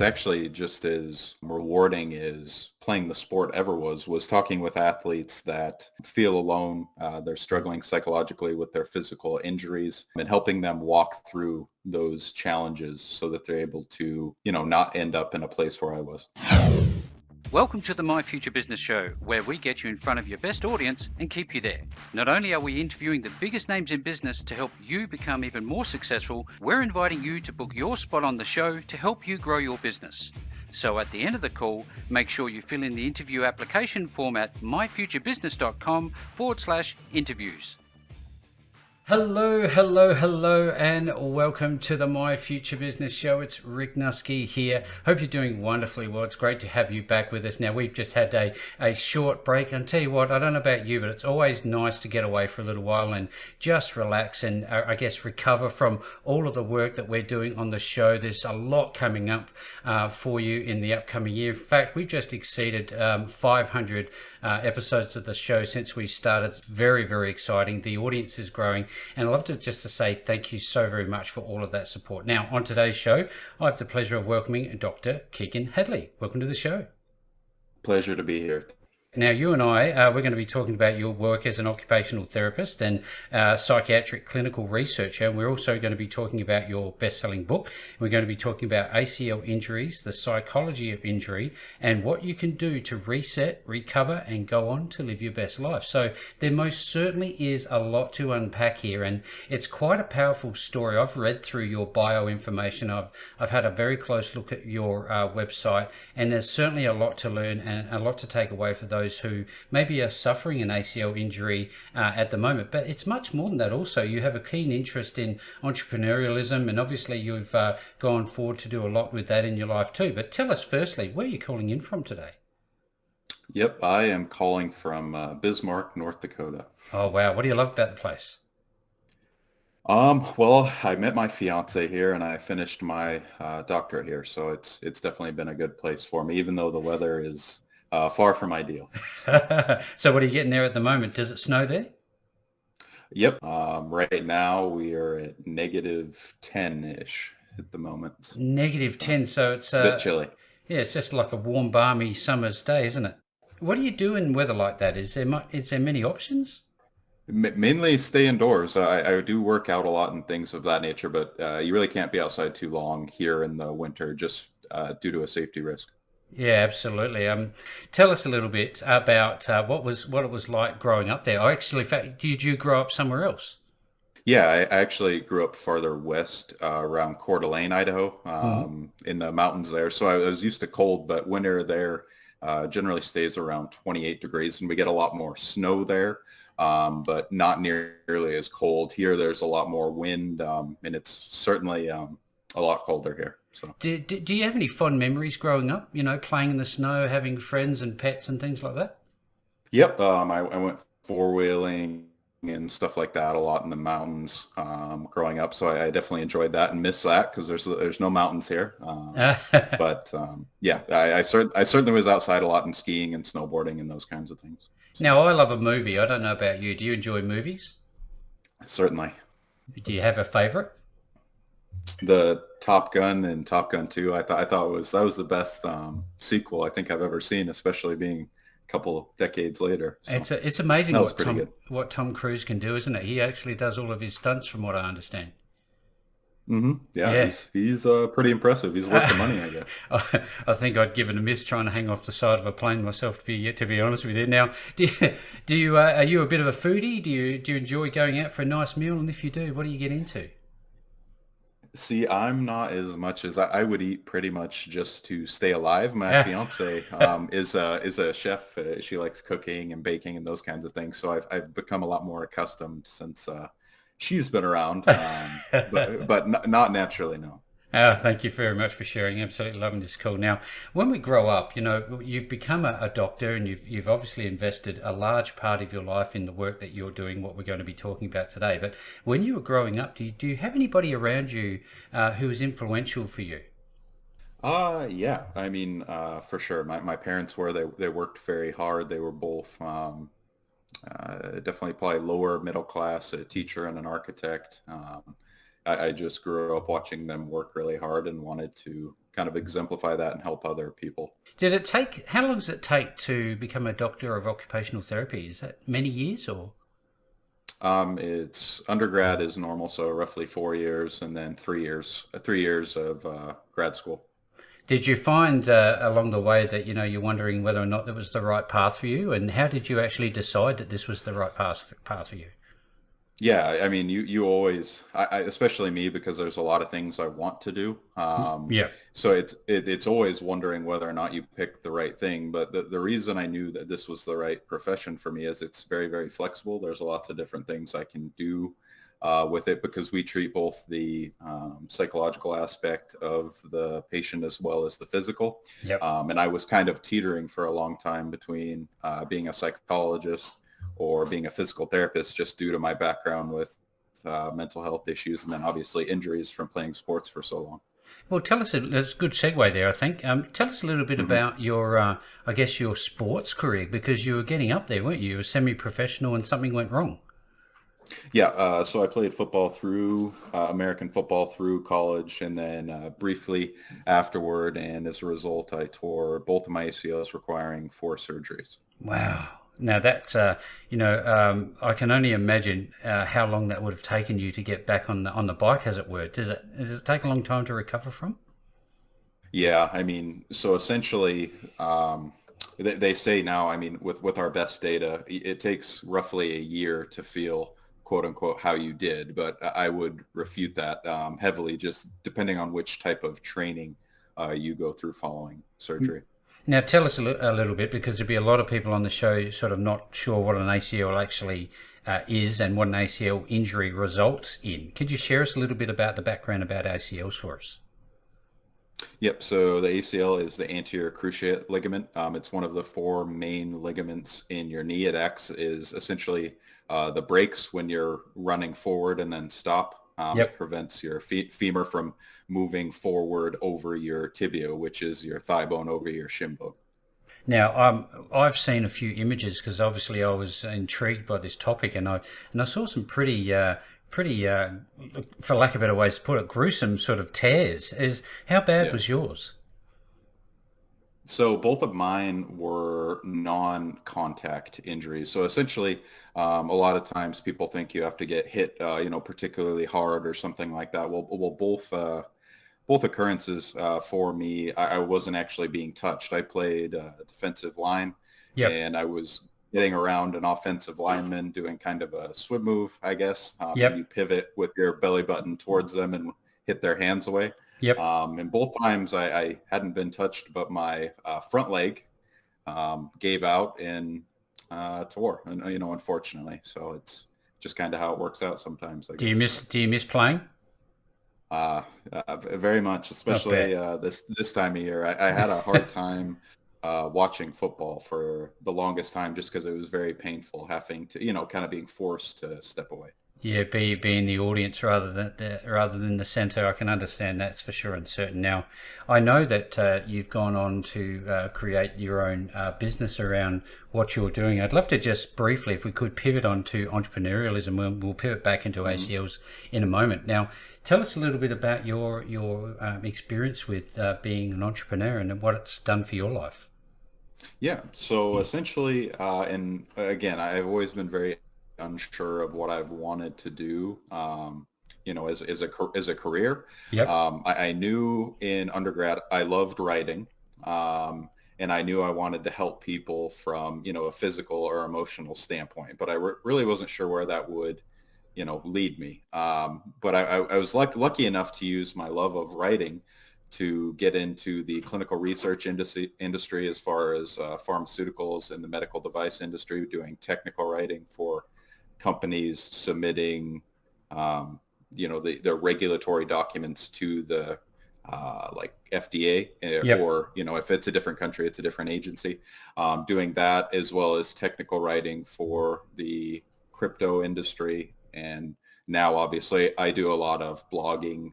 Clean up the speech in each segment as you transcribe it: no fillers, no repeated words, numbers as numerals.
it's actually just as rewarding as playing the sport ever was talking with athletes that feel alone. They're struggling psychologically with their physical injuries and helping them walk through those challenges so that they're able to, not end up in a place where I was. Welcome to the My Future Business Show, where we get you in front of your best audience and keep you there. Not only are we interviewing the biggest names in business to help you become even more successful, we're inviting you to book your spot on the show to help you grow your business. So at the end of the call, make sure you fill in the interview application form at myfuturebusiness.com/interviews. Hello, and welcome to the My Future Business Show. It's Rick Nuske here. Hope you're doing wonderfully well. It's great to have you back with us. Now, we've just had a short break. And tell you what, I don't know about you, but it's always nice to get away for a little while and just relax and, I guess, recover from all of the work that we're doing on the show. There's a lot coming up for you in the upcoming year. In fact, we've just exceeded 500 episodes of the show since we started. It's very, very exciting. The audience is growing. And I'd love to say thank you so very much for all of that support. Now, on today's show, I have the pleasure of welcoming Dr. Keagen Hadley. Welcome to the show. Pleasure to be here. Now, you and I, we're going to be talking about your work as an occupational therapist and psychiatric clinical researcher. And we're also going to be talking about your best-selling book. We're going to be talking about ACL injuries, the psychology of injury, and what you can do to reset, recover, and go on to live your best life. So there most certainly is a lot to unpack here, and it's quite a powerful story. I've read through your bio information. I've had a very close look at your website, and there's certainly a lot to learn and a lot to take away for those who maybe are suffering an ACL injury at the moment. But it's much more than that also. You have a keen interest in entrepreneurialism, and obviously you've gone forward to do a lot with that in your life too. But tell us firstly, where are you calling in from today? Yep, I am calling from Bismarck, North Dakota. Oh, wow. What do you love about the place? Well, I met my fiance here and I finished my doctorate here. So it's definitely been a good place for me, even though the weather is far from ideal. So what are you getting there at the moment? Does it snow there? Yep. Right now we are at negative 10-ish at the moment. Negative 10. So it's a bit chilly. Yeah, it's just like a warm, balmy summer's day, isn't it? What do you do in weather like that? Is there many options? Mainly stay indoors. I do work out a lot and things of that nature, but you really can't be outside too long here in the winter just due to a safety risk. Yeah, absolutely. Tell us a little bit about what it was like growing up there. In fact, did you grow up somewhere else? Yeah, I actually grew up farther west around Coeur d'Alene, Idaho, in the mountains there. So I was used to cold, but winter there generally stays around 28 degrees, and we get a lot more snow there, but not nearly as cold. Here, there's a lot more wind, and it's certainly a lot colder here. So, do you have any fond memories growing up? You know, playing in the snow, having friends and pets and things like that? Yep, I went four-wheeling and stuff like that a lot in the mountains growing up. So I definitely enjoyed that and miss that because there's no mountains here. But yeah, I certainly was outside a lot and skiing and snowboarding and those kinds of things. So, Now, I love a movie. I don't know about you. Do you enjoy movies? certainly. Do you have a favorite? The Top Gun and Top Gun 2, I thought that was the best sequel I think I've ever seen, especially being a couple decades later. So It's amazing that was pretty good. what Tom Cruise can do, isn't it? He actually does all of his stunts, from what I understand. Yeah, Yeah. he's pretty impressive. He's worth the money, I guess. I think I'd give it a miss trying to hang off the side of a plane myself. To be honest with you. Now, are you a bit of a foodie? Do you enjoy going out for a nice meal? And if you do, what do you get into? See, I'm not as much as I would eat pretty much just to stay alive. My fiance is a chef. She likes cooking and baking and those kinds of things. So I've become a lot more accustomed since she's been around, but not naturally, no. Thank you very much for sharing. Absolutely loving this call. Now, when we grow up, you know, you've become a doctor, and you've obviously invested a large part of your life in the work that you're doing, what we're going to be talking about today. But when you were growing up, do you have anybody around you who was influential for you? Yeah. I mean, for sure. My parents they worked very hard. They were both definitely probably lower middle class, a teacher and an architect. I just grew up watching them work really hard and wanted to kind of exemplify that and help other people. Did it take, how long does it take to become a doctor of occupational therapy? Is that many years or? It's undergrad is normal, so roughly 4 years, and then 3 years of grad school. Did you find along the way that, you're wondering whether or not that was the right path for you? And how did you actually decide that this was the right path for you? Yeah, I mean, you always, especially me, because there's a lot of things I want to do. Yeah. So it's always wondering whether or not you picked the right thing. But the reason I knew that this was the right profession for me is it's very, very flexible. There's lots of different things I can do with it because we treat both the psychological aspect of the patient as well as the physical. Yep. And I was kind of teetering for a long time between being a psychologist or being a physical therapist just due to my background with mental health issues and then obviously injuries from playing sports for so long. Well, tell us, there's a good segue there, I think. Tell us a little bit hmm about your, I guess, your sports career, because you were getting up there, weren't you? You were semi-professional and something went wrong. Yeah, so I played football through American football through college and then briefly afterward. And as a result, I tore both of my ACLs requiring 4 surgeries. Wow. Now that's, I can only imagine how long that would have taken you to get back on the bike, as it were. Does it take a long time to recover from? Yeah, I mean, so essentially, they say now, I mean, with our best data, it takes roughly a year to feel quote unquote how you did, but I would refute that heavily, just depending on which type of training you go through following surgery. Now tell us a little bit, because there'll be a lot of people on the show sort of not sure what an ACL actually is and what an ACL injury results in. Could you share us a little bit about the background about ACLs for us? Yep. So the ACL is the anterior cruciate ligament. It's one of the four main ligaments in your knee. It acts is essentially the brakes when you're running forward and then stop. It Yep. prevents your femur from moving forward over your tibia, which is your thigh bone over your shin bone. Now, I've seen a few images because obviously I was intrigued by this topic, and I saw some pretty, for lack of better ways to put it, gruesome sort of tears. Is how bad Yeah. was yours? So both of mine were non-contact injuries. So essentially, a lot of times people think you have to get hit, particularly hard or something like that. Well, both occurrences for me, I wasn't actually being touched. I played defensive line, Yep. and I was getting around an offensive lineman doing kind of a swim move, I guess, and you Yep. pivot with your belly button towards them and hit their hands away. Yep. And both times I hadn't been touched, but my front leg gave out and tore, and unfortunately. So it's just kind of how it works out sometimes, I guess. Do you miss playing? Very much, I especially bet. this time of year. I had a hard time watching football for the longest time just because it was very painful having to, kind of being forced to step away. Yeah, be in the audience rather than the centre. I can understand that's for sure and certain. Now, I know that you've gone on to create your own business around what you're doing. I'd love to just briefly, if we could, pivot on to entrepreneurialism. We'll pivot back into Mhm. ACLs in a moment. Now, tell us a little bit about your experience with being an entrepreneur and what it's done for your life. Yeah. So essentially, and again, I've always been very unsure of what I've wanted to do. As a career. Yep. I knew in undergrad I loved writing, and I knew I wanted to help people from a physical or emotional standpoint. But I really wasn't sure where that would lead me. But I was lucky enough to use my love of writing to get into the clinical research industry as far as pharmaceuticals and the medical device industry, doing technical writing for companies submitting, the regulatory documents to the like FDA, Yep. or, if it's a different country, it's a different agency, doing that as well as technical writing for the crypto industry. And now obviously I do a lot of blogging,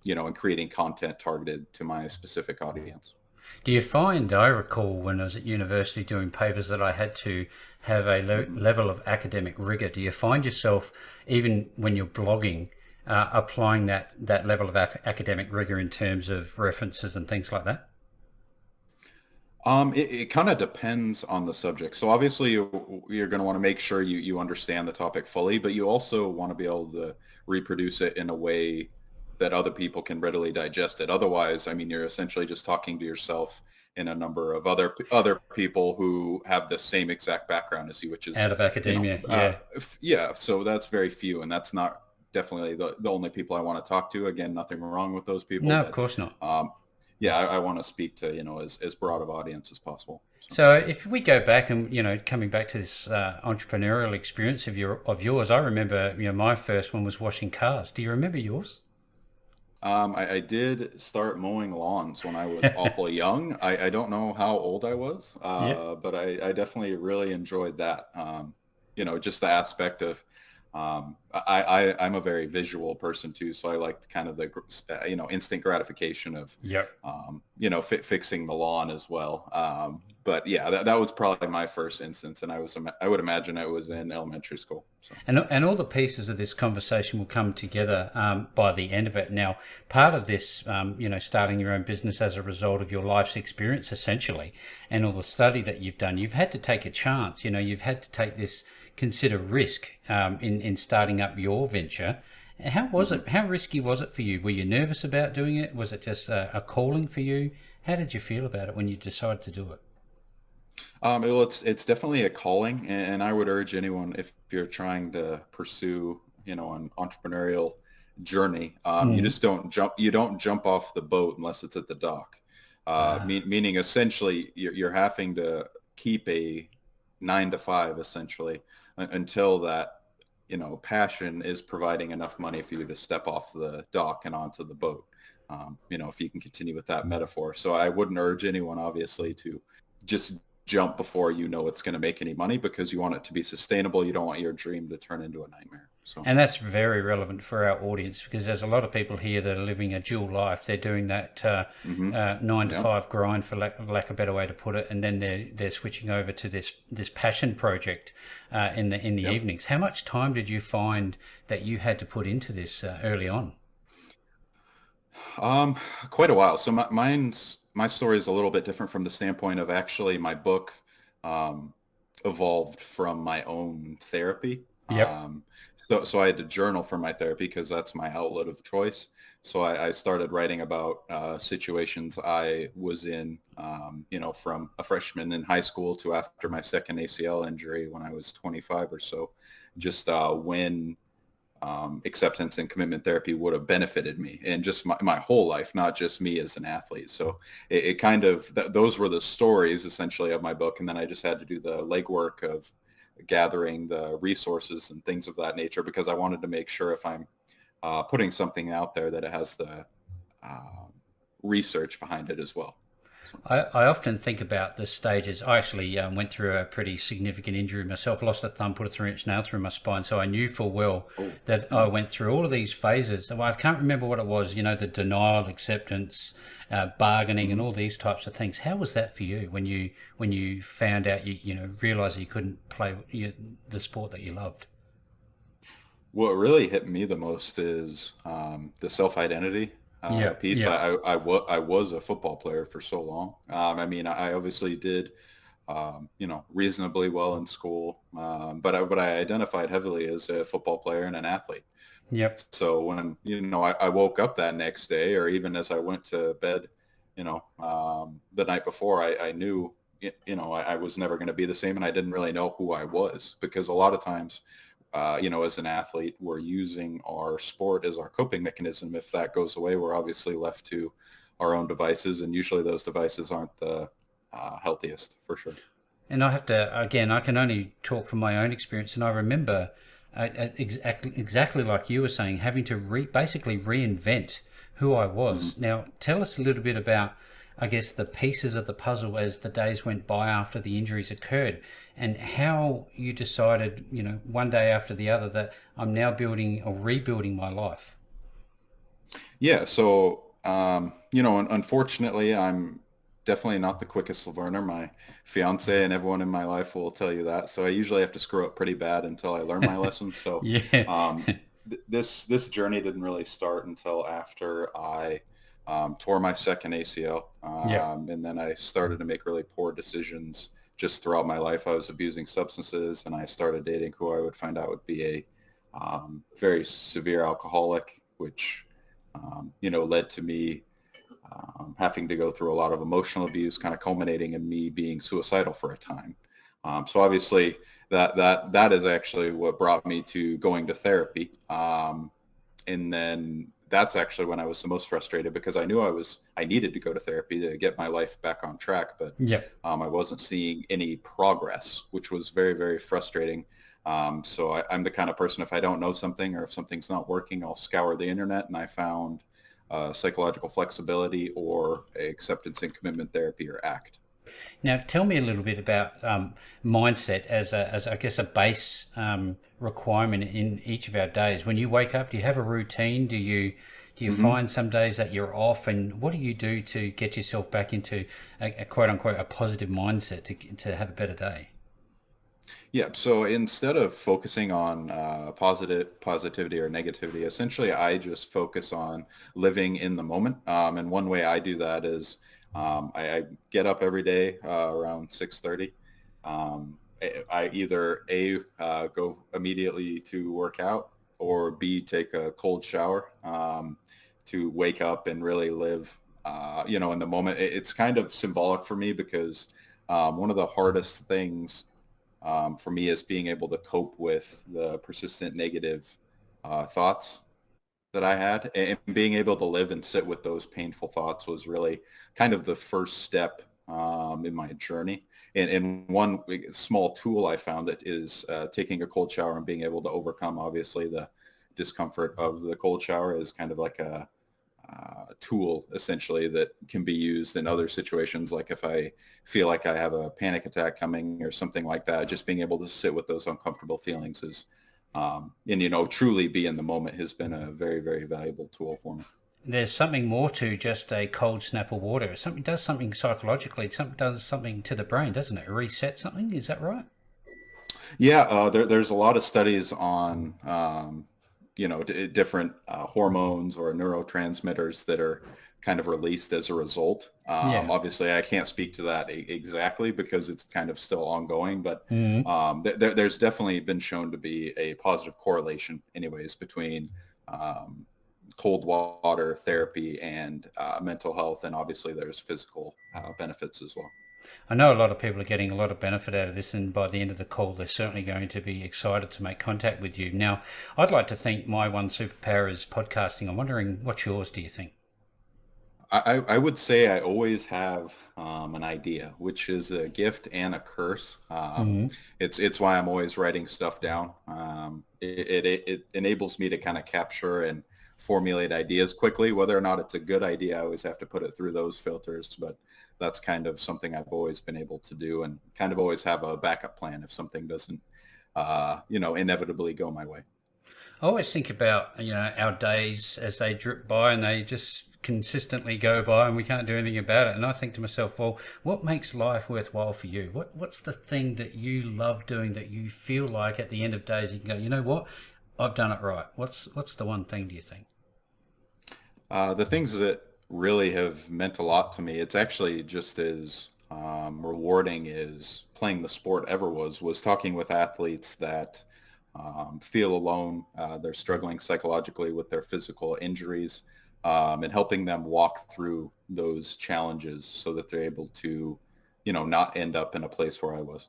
and creating content targeted to my specific audience. Do you find, I recall when I was at university doing papers, that I had to have a Mhm. level of academic rigor. Do you find yourself, even when you're blogging, applying that level of academic rigor in terms of references and things like that? It kind of depends on the subject. So obviously you're going to want to make sure you understand the topic fully, but you also want to be able to reproduce it in a way that other people can readily digest it. Otherwise, I mean, you're essentially just talking to yourself and a number of other people who have the same exact background as you, which Out is, of academia, yeah. yeah. So that's very few, and that's not definitely the only people I want to talk to. Again, nothing wrong with those people, No, of but course not. yeah, I want to speak to, as broad of audience as possible. So. So if we go back and coming back to this entrepreneurial experience of yours, I remember my first one was washing cars. Do you remember yours? I did start mowing lawns when I was awful young. I don't know how old I was, Yeah. but I definitely really enjoyed that. Just the aspect of, I'm a very visual person too, so I liked kind of the, instant gratification of, Yep. fixing the lawn as well. But yeah, that was probably my first instance, and I would imagine I was in elementary school. So. And all the pieces of this conversation will come together by the end of it. Now, part of this, starting your own business as a result of your life's experience, essentially, and all the study that you've done, you've had to take a chance. You've had to take this consider risk in starting up your venture. How was Mhm. it? How risky was it for you? Were you nervous about doing it? Was it just a calling for you? How did you feel about it when you decided to do it? It's definitely a calling, and I would urge anyone, if you're trying to pursue, an entrepreneurial journey, Mm. you don't jump off the boat unless it's at the dock. Ah, Meaning essentially you're having to keep a 9 to 5 essentially until that, passion is providing enough money for you to step off the dock and onto the boat. If you can continue with that metaphor. So I wouldn't urge anyone obviously to just jump before you know it's going to make any money, because you want it to be sustainable. You don't want your dream to turn into a nightmare. So. and that's very relevant for our audience because there's a lot of people here that are living a dual life. They're doing that Hmm. 9 to 5 grind, for lack of a better way to put it, and then they're switching over to this passion project in the Yep. evenings. How much time did you find that you had to put into this early on? Um, Quite a while. So my story is a little bit different from the standpoint of actually my book um, evolved from my own therapy. Yep. So I had to journal from my therapy because that's my outlet of choice. So I started writing about situations I was in, from a freshman in high school to after my second ACL injury when I was 25 or so, just when acceptance and commitment therapy would have benefited me and just my whole life, not just me as an athlete. So it kind of, those were the stories essentially of my book. And then I just had to do the legwork of gathering the resources and things of that nature, because I wanted to make sure if I'm putting something out there that it has the uh, research behind it as well. So. I often think about the stages. I actually went through a pretty significant injury myself, lost a thumb, put a 3-inch nail through my spine. So I knew full well Oh, that I yeah. went through all of these phases. Well, I can't remember what it was, the denial, acceptance, bargaining, and Mhm. all these types of things. How was that for you when you found out realized you couldn't play the sport that you loved? What really hit me the most is the self-identity Yeah, piece. yeah, I was a football player for so long. I mean, I obviously did, reasonably well in school, but I identified heavily as a football player and an athlete. yep, So when, I woke up that next day, or even as I went to bed, the night before, I knew, I was never going to be the same, and I didn't really know who I was, because a lot of times, as an athlete, we're using our sport as our coping mechanism. If that goes away, we're obviously left to our own devices, and usually those devices aren't the healthiest for sure. and I have to, again, I can only talk from my own experience, and I remember exactly like you were saying, having to basically reinvent who I was. Hmm. Now, tell us a little bit about, I guess, the pieces of the puzzle as the days went by after the injuries occurred, and how you decided, one day after the other, that I'm now building or rebuilding my life. Yeah. So, unfortunately, I'm definitely not the quickest learner. My fiance and everyone in my life will tell you that. So I usually have to screw up pretty bad until I learn my lessons. So, Yeah. um, this journey didn't really start until after I tore my second ACL, Yeah. and then I started to make really poor decisions just throughout my life. I was abusing substances, and I started dating who I would find out would be a very severe alcoholic, which led to me having to go through a lot of emotional abuse, kind of culminating in me being suicidal for a time. So obviously, that is actually what brought me to going to therapy. And then that's actually when I was the most frustrated because I knew I needed to go to therapy to get my life back on track, but Yeah. I wasn't seeing any progress, which was very, very frustrating. So I'm the kind of person, if I don't know something or if something's not working, I'll scour the internet, and I found psychological flexibility or acceptance and commitment therapy, or ACT. Now, tell me a little bit about mindset as I guess a base requirement in each of our days. When you wake up, do you have a routine? Do you Mm-hmm. find some days that you're off, and what do you do to get yourself back into a quote unquote a positive mindset to have a better day? Yeah. So instead of focusing on positivity or negativity, essentially I just focus on living in the moment. And one way I do that is I get up every day around 6:30. I either go immediately to work out, or B, take a cold shower to wake up and really live, in the moment. It's kind of symbolic for me because one of the hardest things for me is being able to cope with the persistent negative thoughts that I had, and being able to live and sit with those painful thoughts was really kind of the first step in my journey. And one small tool I found that is taking a cold shower and being able to overcome, obviously, the discomfort of the cold shower is kind of like a tool essentially that can be used in other situations. Like if I feel like I have a panic attack coming or something like that, just being able to sit with those uncomfortable feelings is, and truly be in the moment has been a very, very valuable tool for me. There's something more to just a cold snap of water. Something does something psychologically. Something does something to the brain, doesn't it? Reset something. Is that right? Yeah, there's a lot of studies on different hormones or neurotransmitters that are kind of released as a result. Yeah. Obviously, I can't speak to that exactly because it's kind of still ongoing, but Mm. there's definitely been shown to be a positive correlation, anyways, between um, cold water therapy and mental health, and obviously there's physical benefits as well. I know a lot of people are getting a lot of benefit out of this, and by the end of the call, they're certainly going to be excited to make contact with you. Now, I'd like to think my one superpower is podcasting. I'm wondering what's yours, do you think? I would say I always have an idea, which is a gift and a curse. Mm. It's why I'm always writing stuff down. It enables me to kind of capture and formulate ideas quickly. Whether or not it's a good idea, I always have to put it through those filters. But that's kind of something I've always been able to do, and kind of always have a backup plan if something doesn't, inevitably go my way. I always think about our days as they drip by and they just consistently go by and we can't do anything about it. And I think to myself, well, what makes life worthwhile for you? What's the thing that you love doing that you feel like at the end of days you can go, you know what, I've done it right. What's the one thing do you think? The things that really have meant a lot to me, it's actually just as rewarding as playing the sport ever was talking with athletes that feel alone. They're struggling psychologically with their physical injuries, and helping them walk through those challenges so that they're able to, not end up in a place where I was.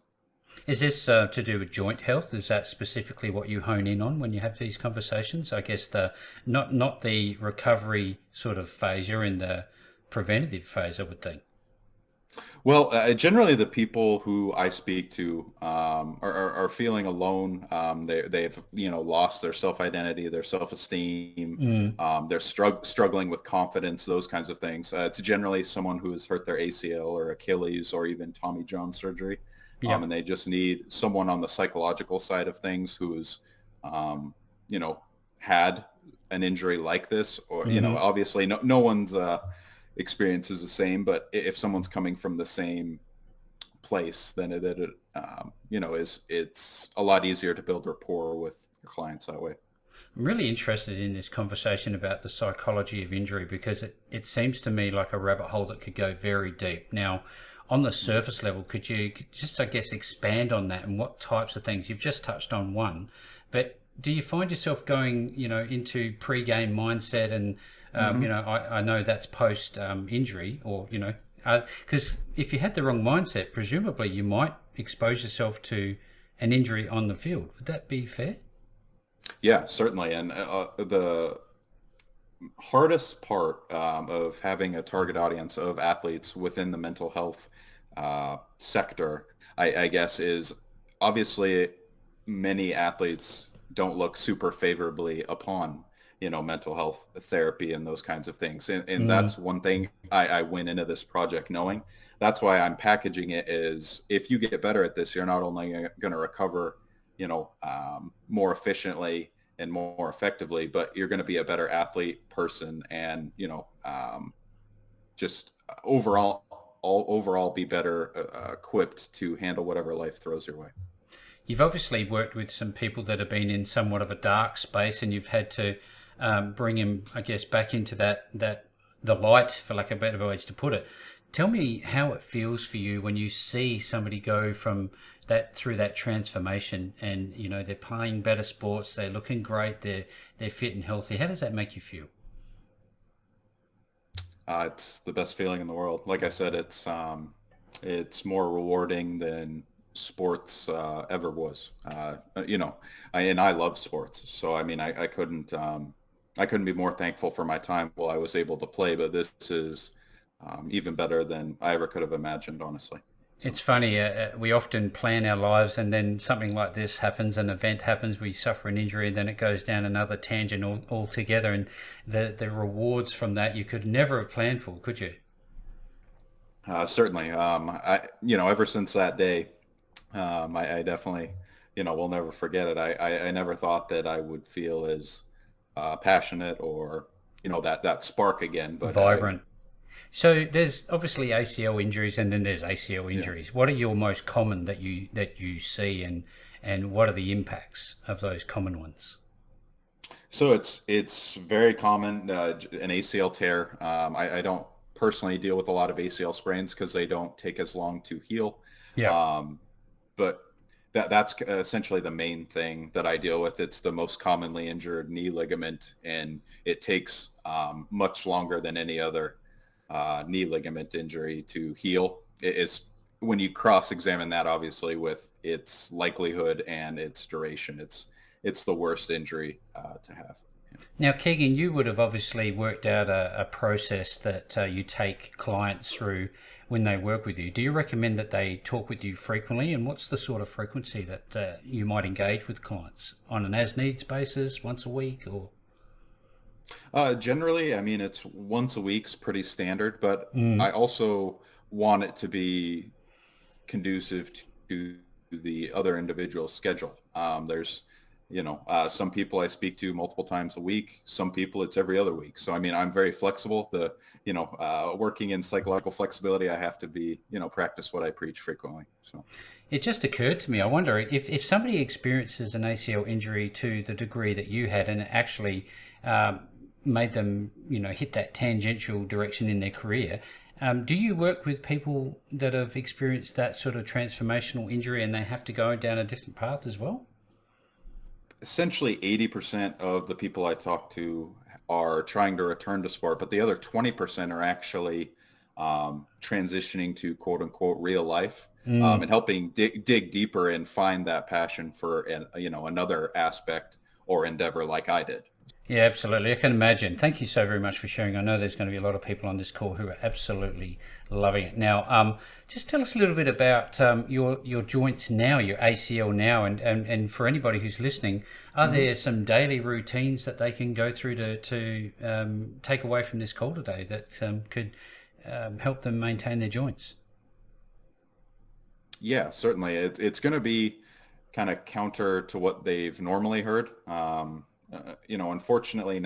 Is this to do with joint health? Is that specifically what you hone in on when you have these conversations? I guess the not the recovery sort of phase. You're in the preventative phase, I would think. Well, generally the people who I speak to are feeling alone. They've lost their self identity, their self esteem. Mm. They're struggling with confidence, those kinds of things. It's generally someone who has hurt their ACL or Achilles or even Tommy John surgery, Yep. and they just need someone on the psychological side of things who's um, you know had an injury like this, or Hmm. obviously no one's experience is the same, but if someone's coming from the same place, then is it's a lot easier to build rapport with your clients that way. I'm really interested in this conversation about the psychology of injury because it seems to me like a rabbit hole that could go very deep. Now, on the Mhm. surface level, could you just, I guess, expand on that and what types of things? You've just touched on one, but do you find yourself going, into pre-game mindset and, Mhm. I know that's post injury or, because if you had the wrong mindset, presumably you might expose yourself to an injury on the field. Would that be fair? Yeah, certainly. And the hardest part of having a target audience of athletes within the mental health sector, I guess, is obviously many athletes don't look super favorably upon, mental health therapy and those kinds of things. And Mm. that's one thing I went into this project knowing. That's why I'm packaging it is if you get better at this, you're not only going to recover, more efficiently and more effectively, but you're going to be a better athlete, person, and just overall be better equipped to handle whatever life throws your way. You've obviously worked with some people that have been in somewhat of a dark space, and you've had to bring him, I guess, back into that the light, for lack of better ways to put it. Tell me how it feels for you when you see somebody go from that through that transformation, and they're playing better sports, they're looking great, they're fit and healthy. How does that make you feel? It's the best feeling in the world. Like I said, it's more rewarding than sports ever was. And I love sports, so I mean, I couldn't be more thankful for my time while I was able to play. But this is even better than I ever could have imagined, honestly. It's So. funny, we often plan our lives and then something like this happens, an event happens, we suffer an injury, and then it goes down another tangent altogether. And the rewards from that you could never have planned for, could you? Certainly. Ever since that day, I definitely, will never forget it. I never thought that I would feel as passionate or, that spark again. But Vibrant. So there's obviously ACL injuries and then there's ACL yeah. injuries. What are your most common that you see, and what are the impacts of those common ones? So it's very common, an ACL tear. I don't personally deal with a lot of ACL sprains because they don't take as long to heal. Yeah. Um, but that's essentially the main thing that I deal with. It's the most commonly injured knee ligament, and it takes much longer than any other knee ligament injury to heal. It's when you cross-examine that, obviously, with its likelihood and its duration, it's the worst injury to have. Yeah. Now, Keegan, you would have obviously worked out a process that you take clients through when they work with you. Do you recommend that they talk with you frequently? And what's the sort of frequency that you might engage with clients on an as needs basis, once a week, or? Generally, I mean, it's once a week's pretty standard, but Mm. I also want it to be conducive to the other individual's schedule. There's, some people I speak to multiple times a week. Some people it's every other week. So, I mean, I'm very flexible. Working in psychological flexibility, I have to be, practice what I preach frequently. So. It just occurred to me. I wonder if somebody experiences an ACL injury to the degree that you had, and it actually made them, hit that tangential direction in their career. Do you work with people that have experienced that sort of transformational injury and they have to go down a different path as well? Essentially 80% of the people I talk to are trying to return to sport, but the other 20% are actually transitioning to quote unquote real life, Mm. and helping dig deeper and find that passion for another aspect or endeavor like I did. Yeah, absolutely. I can imagine. Thank you so very much for sharing. I know there's going to be a lot of people on this call who are absolutely loving it. Now, just tell us a little bit about your joints now, your ACL now, and for anybody who's listening, are Mhm. there some daily routines that they can go through to take away from this call today that could help them maintain their joints? Yeah, certainly. It's going to be kind of counter to what they've normally heard. Unfortunately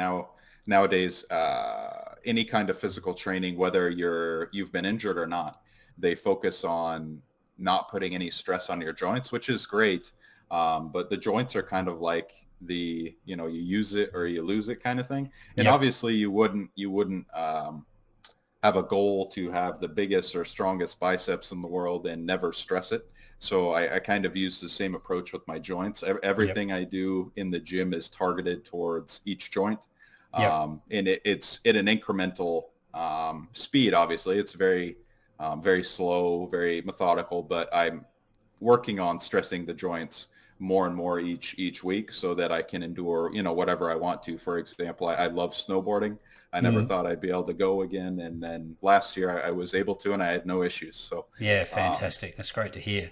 nowadays, any kind of physical training, whether you've been injured or not, they focus on not putting any stress on your joints, which is great. But the joints are kind of like you use it or you lose it kind of thing. And Yep. obviously you wouldn't have a goal to have the biggest or strongest biceps in the world and never stress it. So I kind of use the same approach with my joints. Yep. Everything I do in the gym is targeted towards each joint. Yep. And it's at an incremental speed. Obviously, it's very slow, very methodical, but I'm working on stressing the joints more and more each week so that I can endure, whatever I want to. For example, I love snowboarding. I never Mm. thought I'd be able to go again. And then last year I was able to, and I had no issues. So, Yeah, um, fantastic. That's great to hear.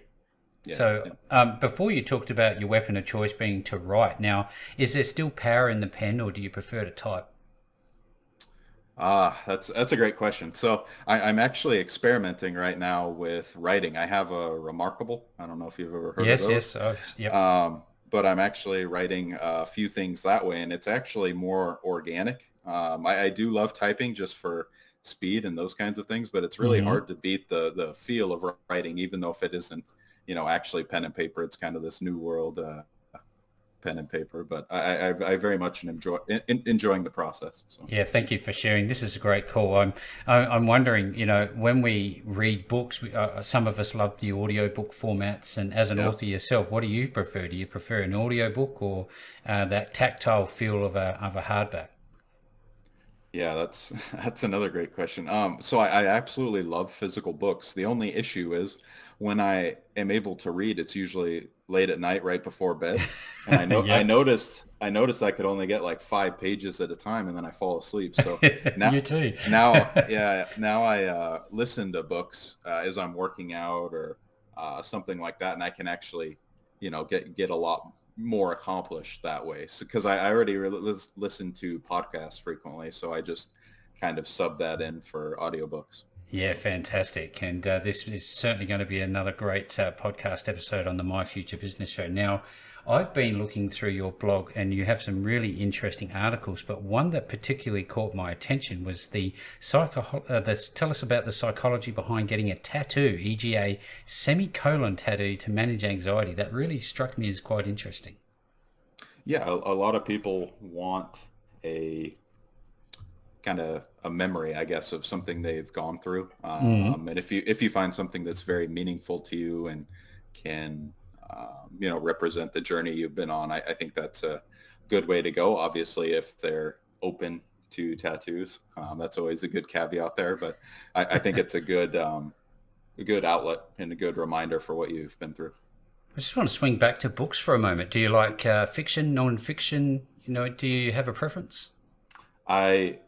yeah. So, Yeah. before you talked about your weapon of choice being to write, now, is there still power in the pen or do you prefer to type? That's a great question. So I'm actually experimenting right now with writing. I have a Remarkable. I don't know if you've ever heard of Yes, those. yes. Yep. But I'm actually writing a few things that way, and it's actually more organic. I do love typing just for speed and those kinds of things, but it's really Hmm. hard to beat the feel of writing, even though if it isn't, actually pen and paper. It's kind of this new world pen and paper. But I very much enjoying the process. So Yeah, thank you for sharing. This is a great call. I'm wondering, when we read books, some of us love the audiobook formats. And as an yeah. author yourself, what do you prefer? Do you prefer an audiobook or that tactile feel of a hardback? Yeah, that's that's another great question. So I absolutely love physical books. The only issue is when I am able to read, it's usually late at night, right before bed. And Yep. I noticed I could only get like 5 pages at a time, and then I fall asleep. So You now too. now I listen to books as I'm working out or something like that, and I can actually get a lot more accomplished that way. So because I already listen to podcasts frequently, so I just kind of sub that in for audiobooks. Yeah, So fantastic. And this is certainly going to be another great podcast episode on the My Future Business Show. Now, I've been looking through your blog and you have some really interesting articles, but one that particularly caught my attention was tell us about the psychology behind getting a tattoo, e.g. a semicolon tattoo to manage anxiety. That really struck me as quite interesting. yeah, a lot of people want a kind of a memory, I guess, of something they've gone through. Mm. And if you find something that's very meaningful to you and can represent the journey you've been on, I think that's a good way to go. Obviously, if they're open to tattoos, that's always a good caveat there. But I think it's a good outlet and a good reminder for what you've been through. I just want to swing back to books for a moment. Do you like fiction, non-fiction? Do you have a preference? I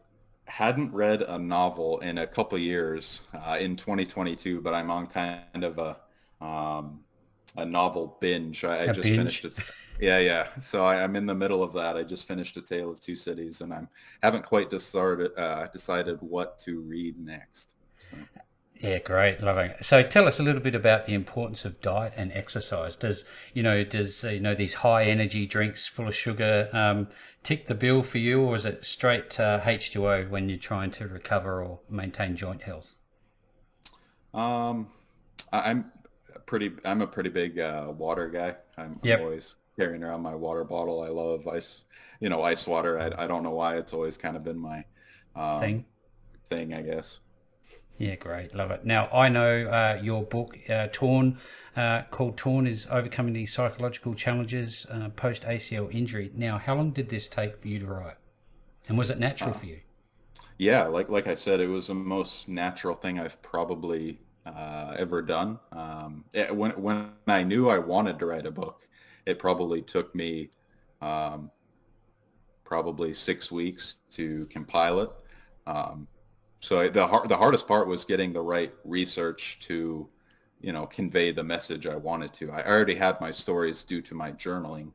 hadn't read a novel in a couple years in 2022, but I'm on kind of a novel binge. I A just finished binge? it. Yeah, yeah. So I'm in the middle of that. I just finished A Tale of Two Cities, and I haven't quite decided what to read next. So. Yeah, great, loving it. So tell us a little bit about the importance of diet and exercise. Does these high energy drinks full of sugar tick the bill for you, or is it straight H2O when you're trying to recover or maintain joint health? Um, I'm a pretty big water guy. I'm Yep, always carrying around my water bottle. I love ice water. I don't know why it's always kind of been my um, thing. thing, I guess. Yeah, great, love it. Now I know your book, called Torn, is overcoming the psychological challenges post ACL injury. Now, how long did this take for you to write, and was it natural Uh, for you? yeah, like I said, it was the most natural thing I've probably ever done. When I knew I wanted to write a book, it probably took me um, probably 6 weeks to compile it. Um, so the hardest part was getting the right research to, convey the message I wanted to. I already had my stories due to my journaling,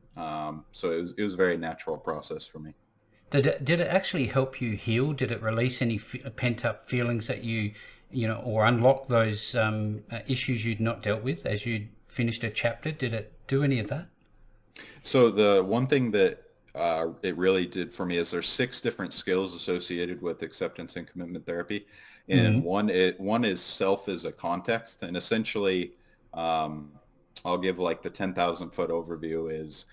so it was a very natural process for me. Did it actually help you heal? Did it release any pent up feelings that or unlock those issues you'd not dealt with as you finished a chapter? Did it do any of that? So the one thing that it really did for me is there's 6 different skills associated with acceptance and commitment therapy, and Mm. one is self as a context, and essentially, um, I'll give like the 10,000 foot overview is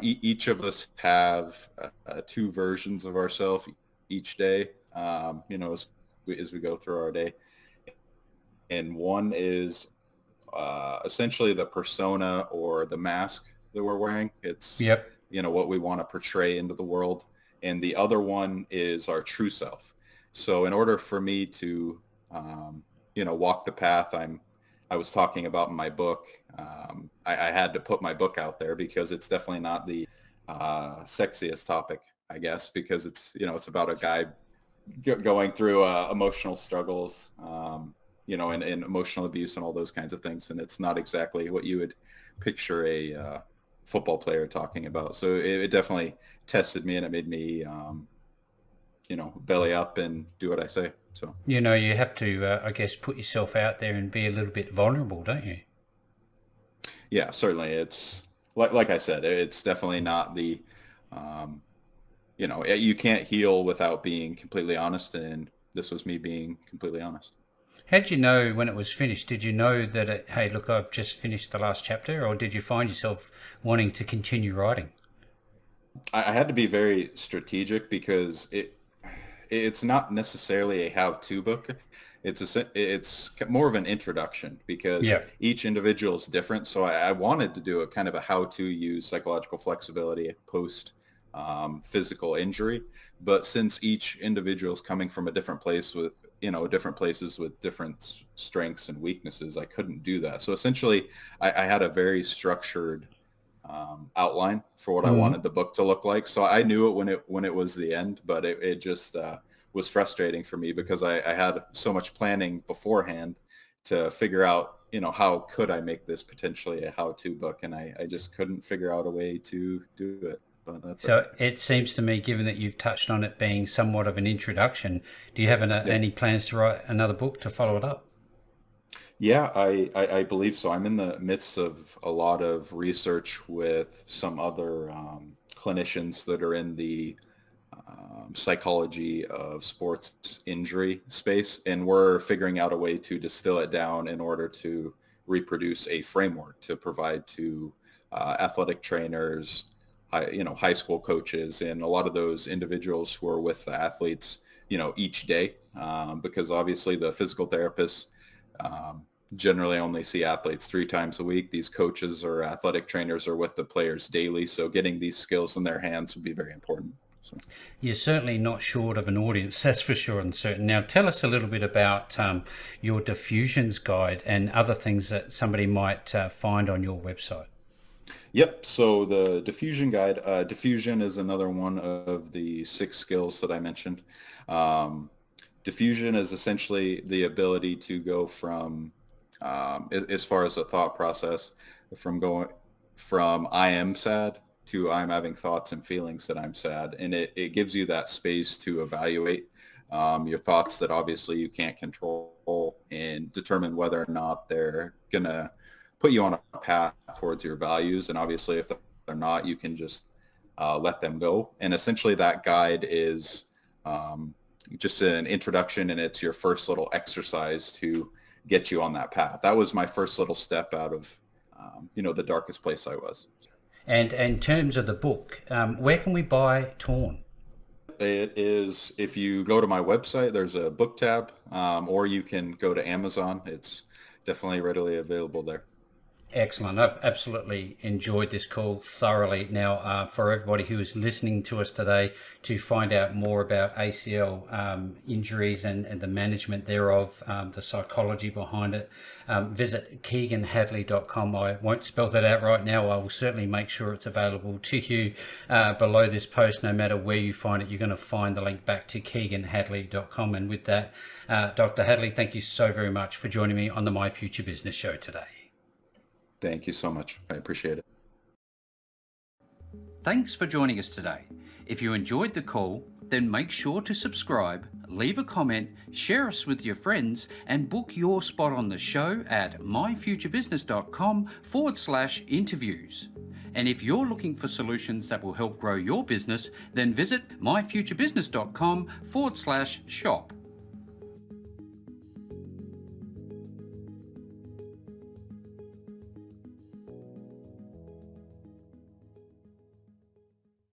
Each of us have two versions of ourselves each day, as we go through our day. And one is essentially the persona or the mask that we're wearing. It's, Yep. what we want to portray into the world. And the other one is our true self. So in order for me to, walk the path I was talking about in my book, I had to put my book out there because it's definitely not the sexiest topic, I guess, because it's about a guy going through emotional struggles, and emotional abuse and all those kinds of things. And it's not exactly what you would picture a football player talking about. So it definitely tested me, and it made me, belly up and do what I say. So, You have to, I guess, put yourself out there and be a little bit vulnerable, don't you? yeah, certainly. It's like I said, it's definitely not um, you can't heal without being completely honest. And this was me being completely honest. How did you know when it was finished? Did you know that, hey, look, I've just finished the last chapter, or did you find yourself wanting to continue writing? I had to be very strategic because it's not necessarily a how-to book. It's more of an introduction because Yeah. each individual is different. So I wanted to do a kind of a how-to use psychological flexibility post physical injury. But since each individual is coming from a different place with, different places with different strengths and weaknesses, I couldn't do that. So essentially, I had a very structured outline for what I Mhm. wanted the book to look like. So I knew it when it was the end, but it just was frustrating for me because I had so much planning beforehand to figure out, how could I make this potentially a how-to book, and I just couldn't figure out a way to do it. But that's it. So it seems to me, given that you've touched on it being somewhat of an introduction, do you have Yep. any plans to write another book to follow it up? Yeah, I believe so. I'm in the midst of a lot of research with some other clinicians that are in the psychology of sports injury space, and we're figuring out a way to distill it down in order to reproduce a framework to provide to athletic trainers, high school coaches, and a lot of those individuals who are with the athletes, each day, because obviously the physical therapists um, generally only see athletes 3 times a week. These coaches or athletic trainers are with the players daily, so getting these skills in their hands would be very important. So. You're certainly not short of an audience, that's for sure and certain. Now, tell us a little bit about your diffusions guide and other things that somebody might find on your website. Yep. So the diffusion guide, diffusion is another one of the 6 skills that I mentioned. Um, Diffusion is essentially the ability to go from, as far as a thought process, from going from I am sad to I'm having thoughts and feelings that I'm sad. And it gives you that space to evaluate your thoughts that obviously you can't control and determine whether or not they're going to put you on a path towards your values. And obviously if they're not, you can just let them go. And essentially that guide is just an introduction, and it's your first little exercise to get you on that path. That was my first little step out of, the darkest place I was. And in terms of the book, where can we buy Torn? It is, if you go to my website, there's a book tab, or you can go to Amazon. It's definitely readily available there. Excellent. I've absolutely enjoyed this call thoroughly. Now, for everybody who is listening to us today, to find out more about ACL injuries and the management thereof, the psychology behind it, visit KeagenHadley.com. I won't spell that out right now. I will certainly make sure it's available to you below this post. No matter where you find it, you're going to find the link back to KeagenHadley.com. And with that, Dr. Hadley, thank you so very much for joining me on the My Future Business show today. Thank you so much. I appreciate it. Thanks for joining us today. If you enjoyed the call, then make sure to subscribe, leave a comment, share us with your friends, and book your spot on the show at myfuturebusiness.com/interviews. And if you're looking for solutions that will help grow your business, then visit myfuturebusiness.com/shop.